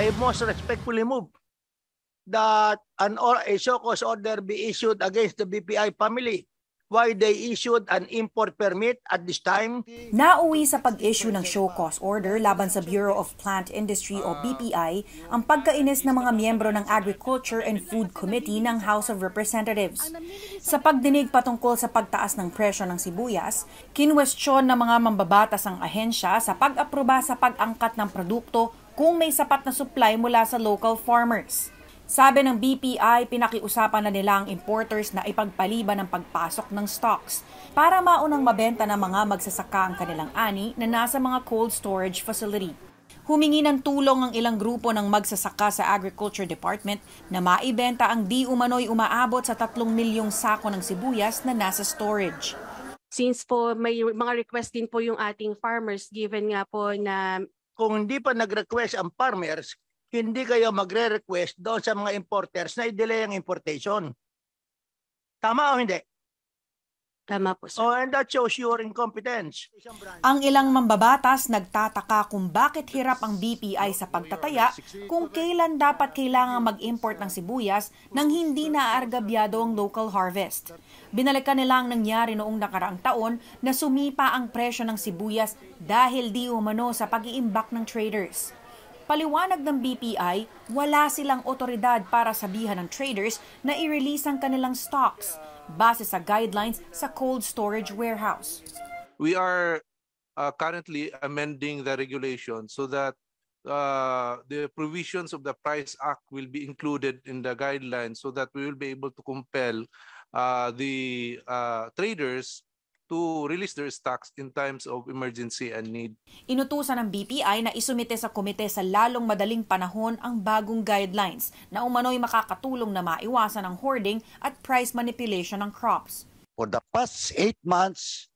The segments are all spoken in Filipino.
I most respectfully move that a show-cause order be issued against the BPI family. Why they issued an import permit at this time? Nauwi sa pag-issue ng show-cause order laban sa Bureau of Plant Industry o BPI ang pagkainis ng mga miyembro ng Agriculture and Food Committee ng House of Representatives. Sa pagdinig patungkol sa pagtaas ng presyo ng sibuyas, kinwestiyon ng mga mambabatas ang ahensya sa pag-aproba sa pag-angkat ng produkto kung may sapat na supply mula sa local farmers. Sabi ng BPI, pinakiusapan na nila ang importers na ipagpaliban ng pagpasok ng stocks para maunang mabenta ng mga magsasaka ang kanilang ani na nasa mga cold storage facility. Humingi ng tulong ang ilang grupo ng magsasaka sa Agriculture Department na maibenta ang di umano'y umaabot sa 3 milyong sako ng sibuyas na nasa storage. Since po may mga request din po yung ating farmers given nga po na Kung hindi pa nag-request ang farmers, hindi kayo magre-request doon sa mga importers na i-delay ang importation. Tama o hindi? tama po sir. Oh, and that shows your incompetence. Ang ilang mambabatas nagtataka kung bakit hirap ang BPI sa pagtataya kung kailan dapat kailangang mag-import ng sibuyas nang hindi naaargabyado ang local harvest. Binalikan nila ang nangyari noong nakaraang taon na sumipa ang presyo ng sibuyas dahil di umano sa pag-iimbak ng traders. Paliwanag ng BPI, wala silang otoridad para sabihan ng traders na i-release ang kanilang stocks base sa guidelines sa cold storage warehouse. We are currently amending the regulation so that the provisions of the Price Act will be included in the guidelines so that we will be able to compel the traders to release their stocks in times of emergency and need. Inutusan ng BPI na isumite sa komite sa lalong madaling panahon ang bagong guidelines na umano'y makakatulong na maiwasan ang hoarding at price manipulation ng crops. For the past 8 months,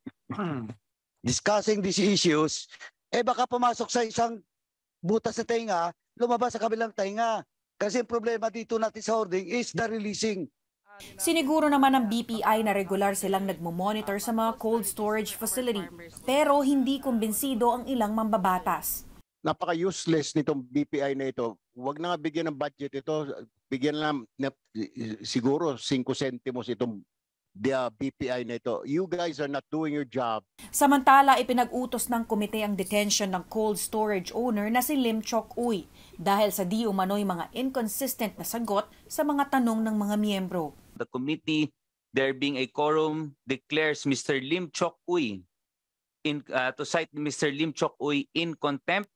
discussing these issues, baka pumasok sa isang butas sa tenga, lumabas sa kabilang tenga. Kasi ang problema dito natin sa hoarding is the releasing. Siniguro naman ng BPI na regular silang nagmo-monitor sa mga cold storage facility, pero hindi kumbinsido ang ilang mambabatas. Napaka-useless nitong BPI na ito. Huwag na nga bigyan ng budget ito. Bigyan na siguro 5 centimos itong BPI na ito. You guys are not doing your job. Samantala, ipinag-utos ng komite ang detention ng cold storage owner na si Lim Chok Uy dahil sa di umano'y mga inconsistent na sagot sa mga tanong ng mga miyembro. The committee, there being a quorum, declares Mr. Lim Chok Uy to cite Mr. Lim Chok Uy in contempt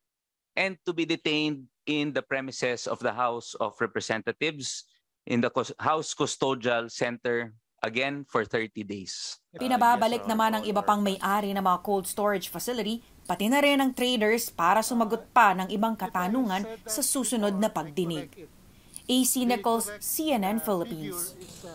and to be detained in the premises of the House of Representatives in the House Custodial Center again for 30 days. Pinababalik naman ang iba pang may-ari ng mga cold storage facility, pati na rin ang traders para sumagot pa ng ibang katanungan sa susunod na pagdinig. AC Nichols, CNN Philippines.